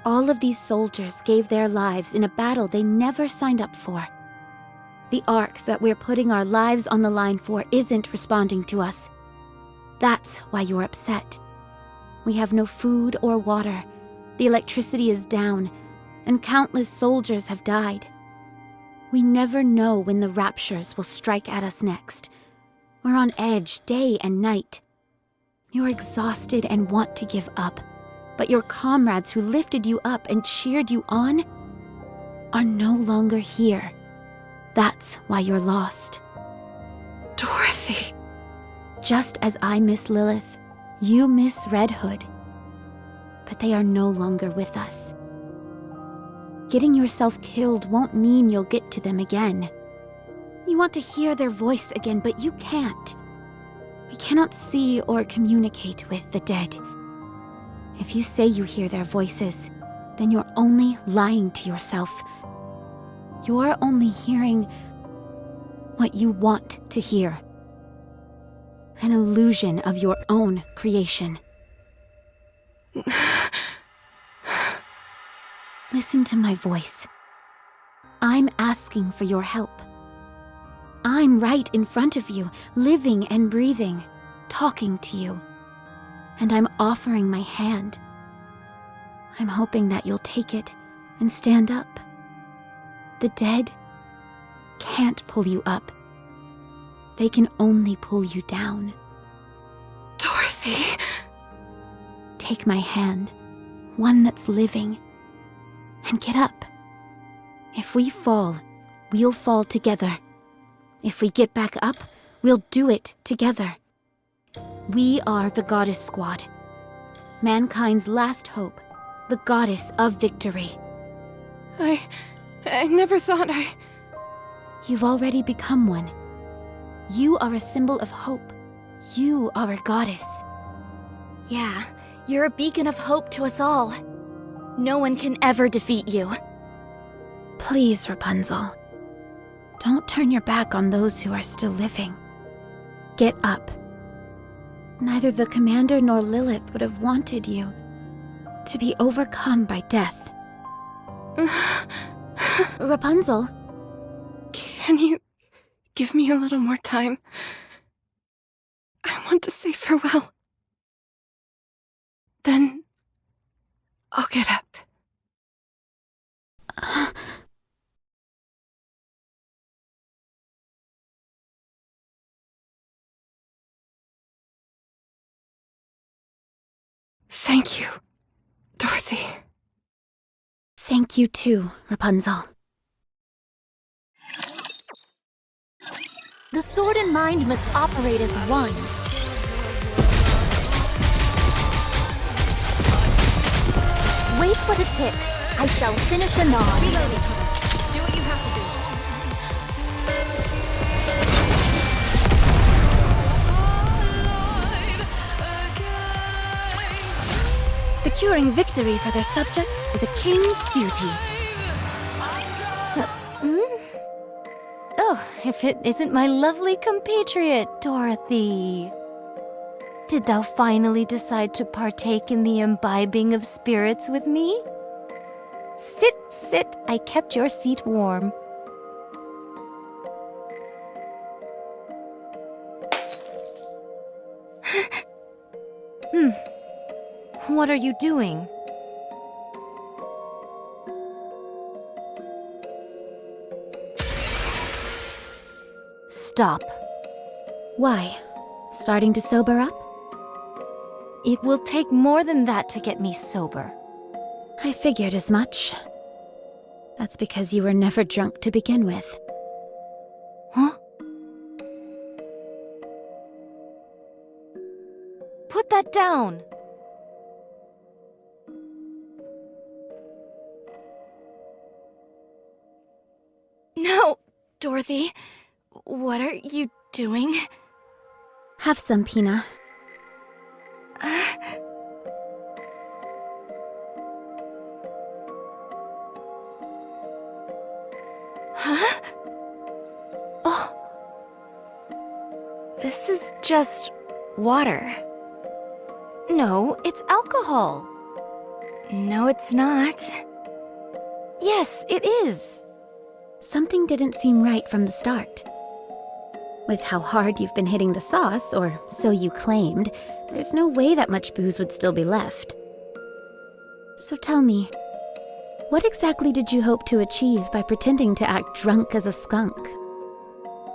All of these soldiers gave their lives in a battle they never signed up for. The Ark that we're putting our lives on the line for isn't responding to us. That's why you're upset. We have no food or water. The electricity is down, and countless soldiers have died. We never know when the raptures will strike at us next. We're on edge day and night. You're exhausted and want to give up, but your comrades who lifted you up and cheered you on are no longer here. That's why you're lost. Dorothy. Just as I miss Lilith, you miss Red Hood. But they are no longer with us. Getting yourself killed won't mean you'll get to them again. You want to hear their voice again, but you can't. We cannot see or communicate with the dead. If you say you hear their voices, then you're only lying to yourself. You're only hearing what you want to hear. An illusion of your own creation. Listen to my voice. I'm asking for your help. I'm right in front of you, living and breathing, talking to you. And I'm offering my hand. I'm hoping that you'll take it and stand up. The dead can't pull you up. They can only pull you down. Dorothy. Dorothy. Take my hand, one that's living, and get up. If we fall, we'll fall together. If we get back up, we'll do it together. We are the Goddess Squad. Mankind's last hope. The Goddess of Victory. I never thought You've already become one. You are a symbol of hope. You are a goddess. Yeah, you're a beacon of hope to us all. No one can ever defeat you. Please, Rapunzel. Don't turn your back on those who are still living. Get up. Neither the Commander nor Lilith would have wanted you to be overcome by death. Rapunzel? Can you give me a little more time? I want to say farewell. Then I'll get up. Thank you, Dorothy. Thank you too, Rapunzel. The sword and mind must operate as one. Wait for the tick. I shall finish anon. Reloading. Do what you have to do. Securing victory for their subjects is a king's duty. Oh, if it isn't my lovely compatriot, Dorothy. Did thou finally decide to partake in the imbibing of spirits with me? Sit, sit, I kept your seat warm. What are you doing? Stop. Why? Starting to sober up? It will take more than that to get me sober. I figured as much. That's because you were never drunk to begin with. Huh? Put that down! No, Dorothy. What are you doing? Have some, Pina. Huh? Oh. This is just water. No, it's alcohol. No, it's not. Yes, it is. Something didn't seem right from the start. With how hard you've been hitting the sauce, or so you claimed, there's no way that much booze would still be left. So tell me, what exactly did you hope to achieve by pretending to act drunk as a skunk?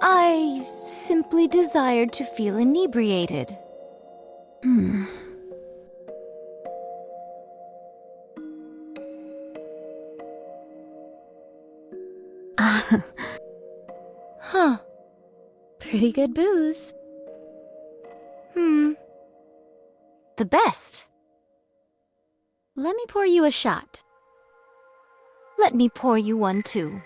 I simply desired to feel inebriated. Huh. Pretty good booze. The best. Let me pour you a shot. Let me pour you one too.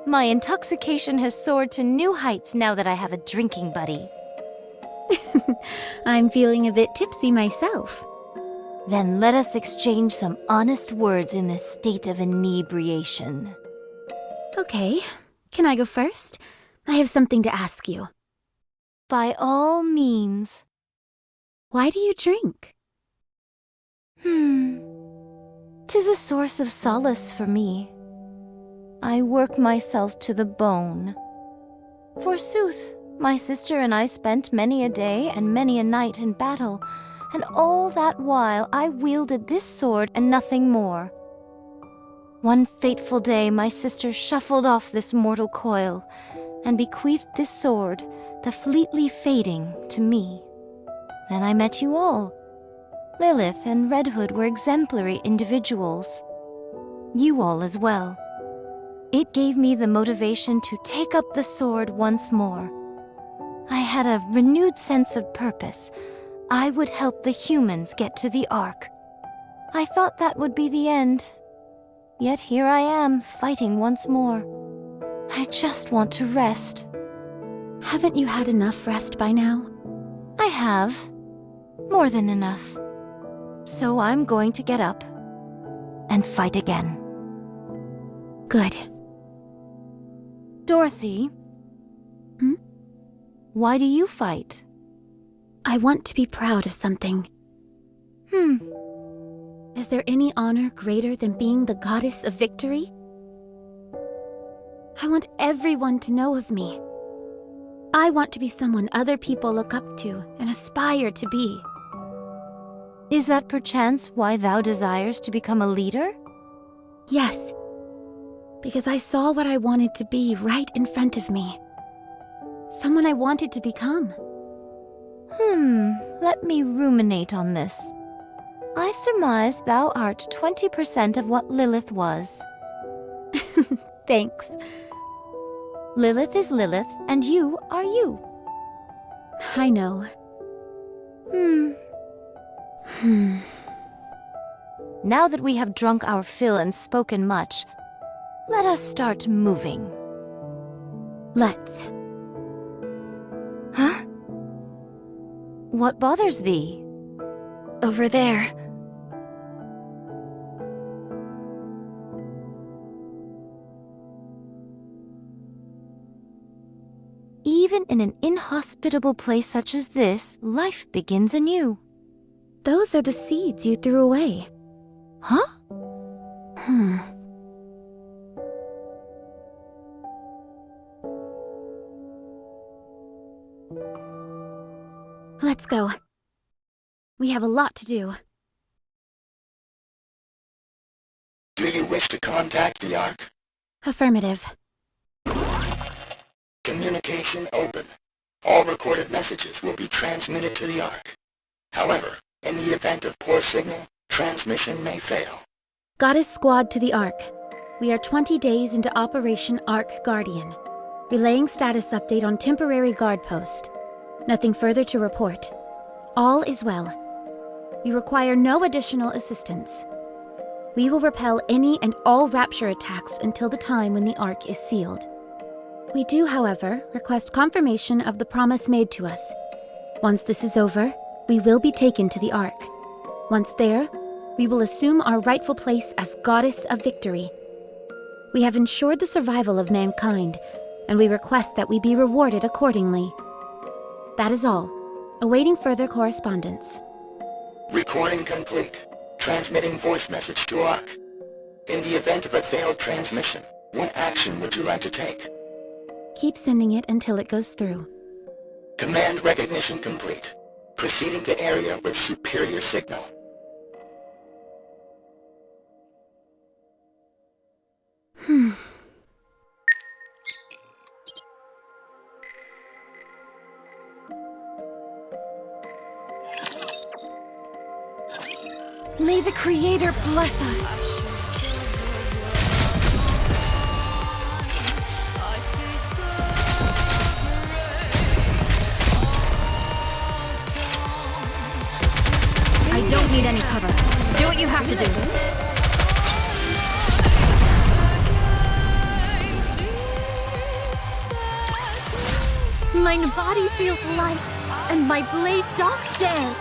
My intoxication has soared to new heights now that I have a drinking buddy. I'm feeling a bit tipsy myself. Then let us exchange some honest words in this state of inebriation. Okay, can I go first? I have something to ask you. By all means. Why do you drink? 'Tis a source of solace for me. I work myself to the bone. Forsooth, my sister and I spent many a day and many a night in battle, and all that while I wielded this sword and nothing more. One fateful day my sister shuffled off this mortal coil, and bequeathed this sword, the fleetly fading, to me. Then I met you all. Lilith and Red Hood were exemplary individuals. You all as well. It gave me the motivation to take up the sword once more. I had a renewed sense of purpose. I would help the humans get to the Ark. I thought that would be the end. Yet here I am, fighting once more. I just want to rest. Haven't you had enough rest by now? I have. More than enough. So I'm going to get up and fight again. Good. Dorothy? Hmm? Why do you fight? I want to be proud of something. Is there any honor greater than being the goddess of victory? I want everyone to know of me. I want to be someone other people look up to and aspire to be. Is that perchance why thou desires to become a leader? Yes, because I saw what I wanted to be right in front of me. Someone I wanted to become. Let me ruminate on this. I surmise thou art 20% of what Lilith was. Thanks. Lilith is Lilith, and you are you. I know. Now that we have drunk our fill and spoken much, let us start moving. Let's. Huh? What bothers thee? Over there. Even in an inhospitable place such as this, life begins anew. Those are the seeds you threw away. Huh? Let's go. We have a lot to do. Do you wish to contact the Ark? Affirmative. Communication open. All recorded messages will be transmitted to the Ark. However, in the event of poor signal, transmission may fail. Goddess Squad to the Ark. We are 20 days into Operation Ark Guardian. Relaying status update on temporary guard post. Nothing further to report. All is well. We require no additional assistance. We will repel any and all Rapture attacks until the time when the Ark is sealed. We do, however, request confirmation of the promise made to us. Once this is over, we will be taken to the Ark. Once there, we will assume our rightful place as Goddess of Victory. We have ensured the survival of mankind, and we request that we be rewarded accordingly. That is all. Awaiting further correspondence. Recording complete. Transmitting voice message to Ark. In the event of a failed transmission, what action would you like to take? Keep sending it until it goes through. Command recognition complete. Proceeding to area with superior signal. May the Creator bless us. I don't need any cover. Do what you have to do. Mine body feels light, and my blade doth dance.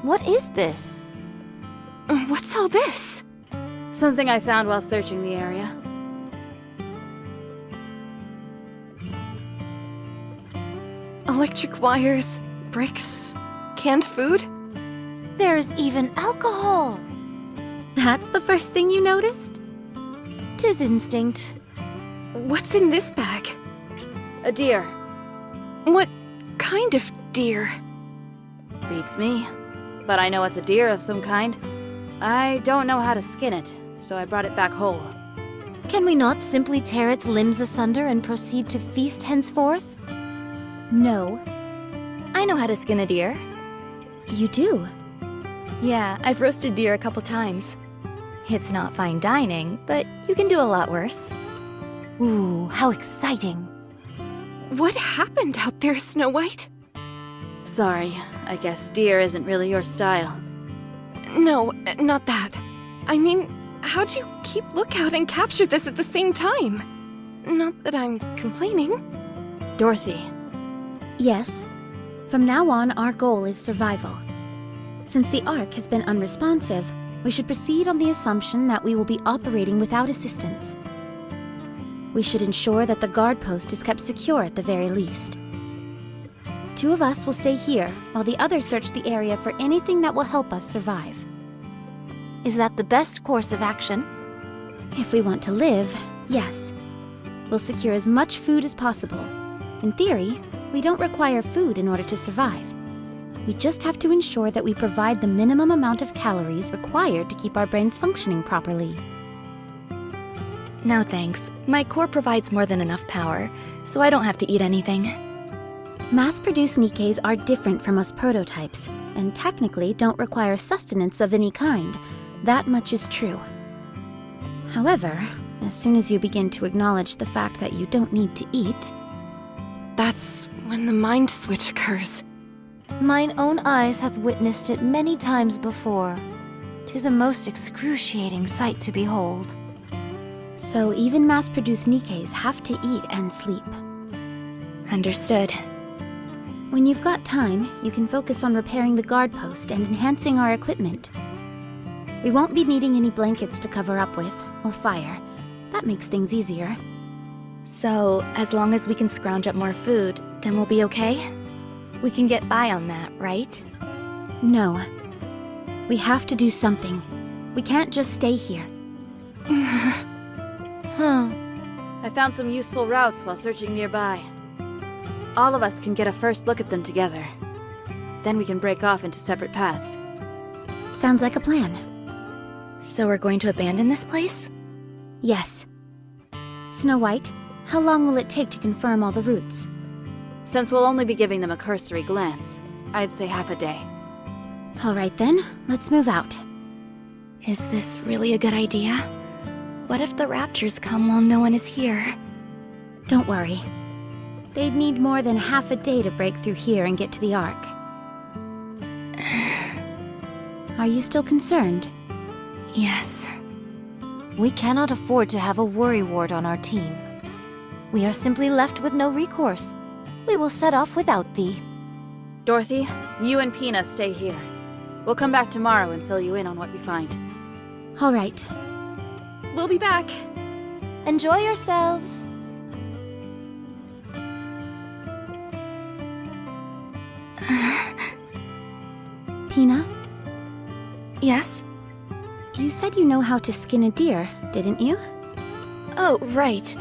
What is this? What's all this? Something I found while searching the area. Electric wires, bricks, canned food? There's even alcohol! That's the first thing you noticed? 'Tis instinct. What's in this bag? A deer. What kind of deer? Beats me. But I know it's a deer of some kind. I don't know how to skin it, so I brought it back whole. Can we not simply tear its limbs asunder and proceed to feast henceforth? No. I know how to skin a deer. You do? Yeah, I've roasted deer a couple times. It's not fine dining, but you can do a lot worse. Ooh, how exciting. What happened out there, Snow White? Sorry, I guess deer isn't really your style. No, not that. I mean, how'd you keep lookout and capture this at the same time? Not that I'm complaining. Dorothy. Yes. From now on, our goal is survival. Since the Ark has been unresponsive, we should proceed on the assumption that we will be operating without assistance. We should ensure that the guard post is kept secure at the very least. 2 of us will stay here, while the others search the area for anything that will help us survive. Is that the best course of action? If we want to live, yes. We'll secure as much food as possible. In theory, we don't require food in order to survive. We just have to ensure that we provide the minimum amount of calories required to keep our brains functioning properly. No thanks. My core provides more than enough power, so I don't have to eat anything. Mass-produced NIKKEs are different from us prototypes, and technically don't require sustenance of any kind. That much is true. However, as soon as you begin to acknowledge the fact that you don't need to eat... That's when the mind switch occurs. Mine own eyes hath witnessed it many times before. 'Tis a most excruciating sight to behold. So even mass-produced NIKKEs have to eat and sleep. Understood. When you've got time, you can focus on repairing the guard post and enhancing our equipment. We won't be needing any blankets to cover up with, or fire. That makes things easier. So, as long as we can scrounge up more food, then we'll be okay? We can get by on that, right? No. We have to do something. We can't just stay here. I found some useful routes while searching nearby. All of us can get a first look at them together. Then we can break off into separate paths. Sounds like a plan. So we're going to abandon this place? Yes. Snow White, how long will it take to confirm all the routes? Since we'll only be giving them a cursory glance, I'd say half a day. All right then, let's move out. Is this really a good idea? What if the raptures come while no one is here? Don't worry. They'd need more than half a day to break through here and get to the Ark. Are you still concerned? Yes. We cannot afford to have a worry ward on our team. We are simply left with no recourse. We will set off without thee. Dorothy, you and Pina stay here. We'll come back tomorrow and fill you in on what we find. All right. We'll be back. Enjoy yourselves. Pina, Yes? you said you know how to skin a deer, didn't you? Oh, right.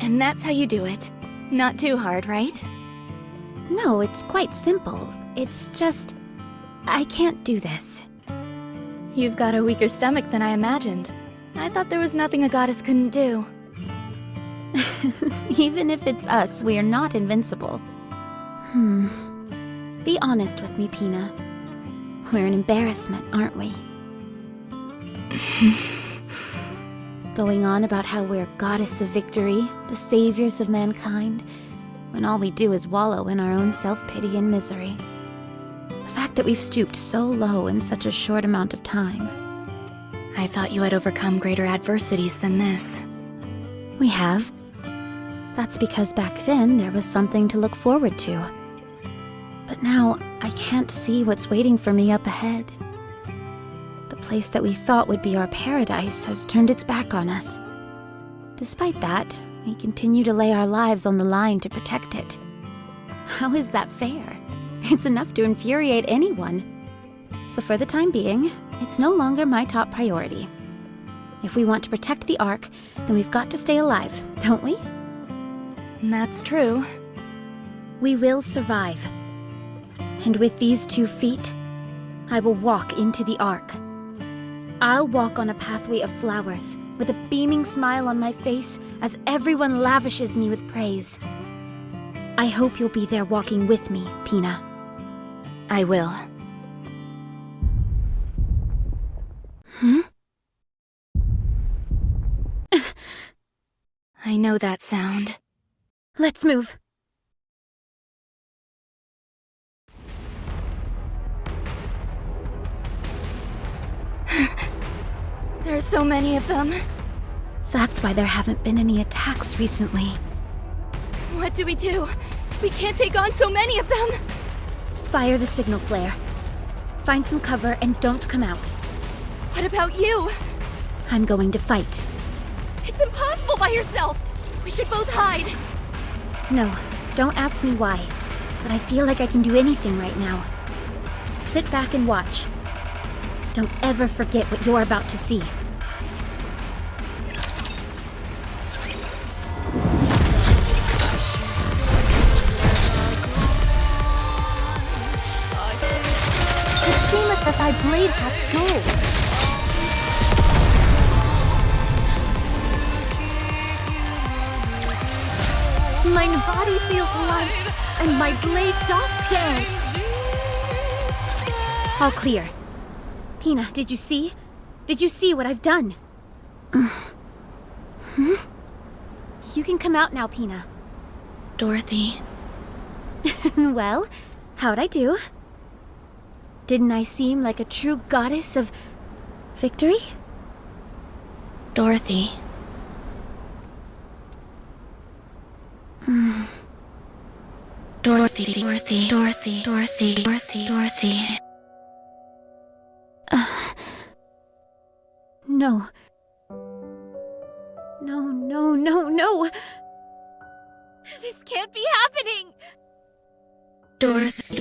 And that's how you do it. Not too hard, right? No, it's quite simple. It's just... I can't do this. You've got a weaker stomach than I imagined. I thought there was nothing a goddess couldn't do. Even if it's us, we are not invincible. Be honest with me, Pina. We're an embarrassment, aren't we? Going on about how we're goddess of victory, the saviors of mankind, when all we do is wallow in our own self-pity and misery. The fact that we've stooped so low in such a short amount of time. I thought you had overcome greater adversities than this. We have. That's because back then there was something to look forward to. But now, I can't see what's waiting for me up ahead. The place that we thought would be our paradise has turned its back on us. Despite that, we continue to lay our lives on the line to protect it. How is that fair? It's enough to infuriate anyone. So for the time being, it's no longer my top priority. If we want to protect the Ark, then we've got to stay alive, don't we? That's true. We will survive. And with these 2 feet, I will walk into the Ark. I'll walk on a pathway of flowers, with a beaming smile on my face as everyone lavishes me with praise. I hope you'll be there walking with me, Pina. I will. I know that sound. Let's move. There are so many of them. That's why there haven't been any attacks recently. What do? We can't take on so many of them! Fire the signal flare. Find some cover and don't come out. What about you? I'm going to fight. It's impossible by yourself! We should both hide! No, don't ask me why, but I feel like I can do anything right now. Sit back and watch. Don't ever forget what you're about to see. It seemeth that thy blade hath dulled. Mine body feels light, and my blade doth dance. All clear. Pina, did you see? Did you see what I've done? You can come out now, Pina. Dorothy. Well, how'd I do? Didn't I seem like a true goddess of victory? Dorothy. Dorothy. No. No. This can't be happening! Dorothy.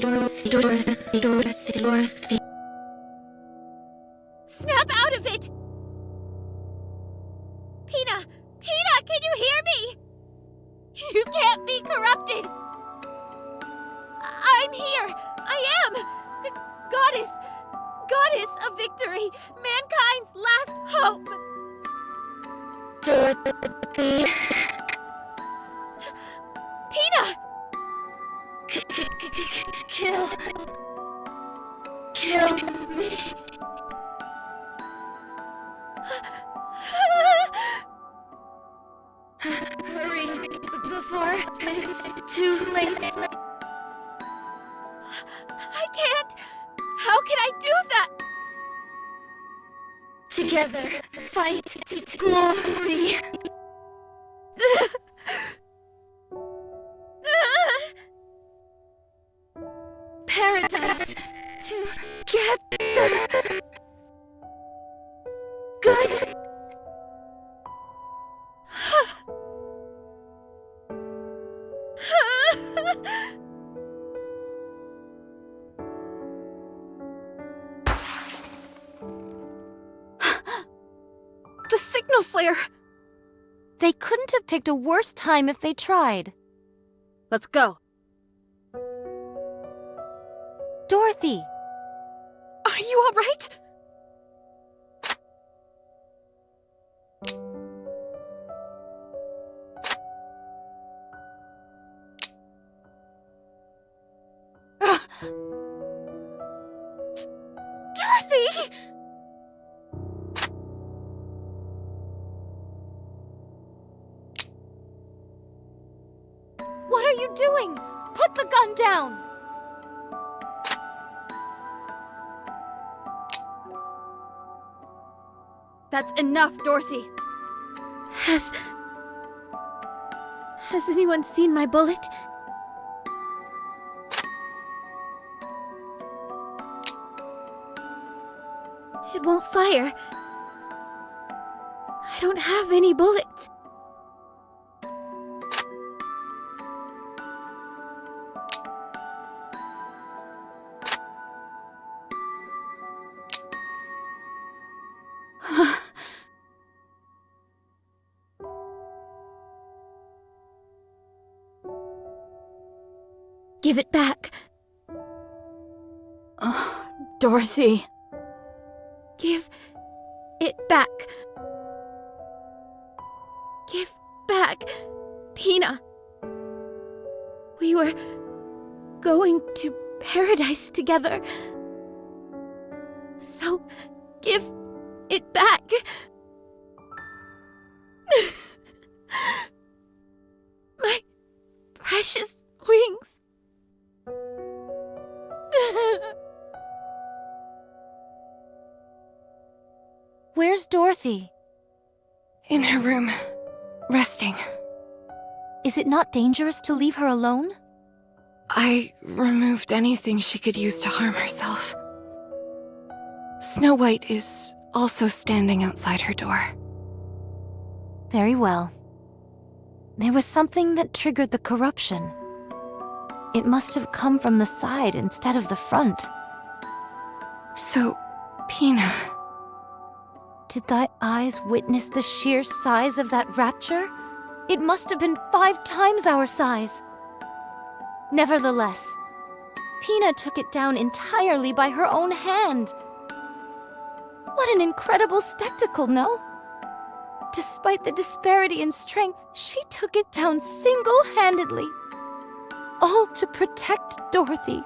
Snap out of it! Pina, can you hear me? You can't be corrupted! I'm here! I am! The goddess of victory! Mankind's last hope! Dorothy. Pina! Kill me. Hurry, before it's too late. I can't! How can I do that? Together, fight glory. Paradise together. Good. The signal flare! They couldn't have picked a worse time if they tried. Let's go. Dorothy! Are you all right? Dorothy! What are you doing? Put the gun down! That's enough, Dorothy. Has anyone seen my bullet? It won't fire. I don't have any bullets. Give it back. Dorothy. Give it back. Give back, Pina. We were going to paradise together. So, give it back. My precious wings. Where's Dorothy? In her room, resting. Is it not dangerous to leave her alone? I removed anything she could use to harm herself. Snow White is also standing outside her door. Very well. There was something that triggered the corruption. It must have come from the side instead of the front. So, Pina... Did thy eyes witness the sheer size of that rapture? It must have been 5 times our size. Nevertheless, Pina took it down entirely by her own hand. What an incredible spectacle, no? Despite the disparity in strength, she took it down single-handedly. All to protect Dorothy.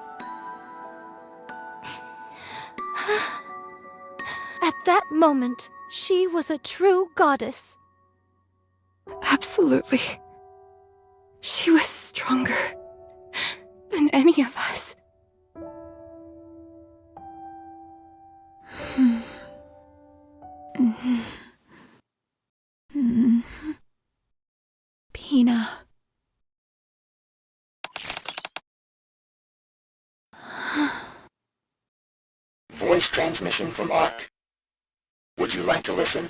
At that moment, she was a true goddess. Absolutely. She was stronger than any of us. Pina. Voice transmission from ARC. Would you like to listen?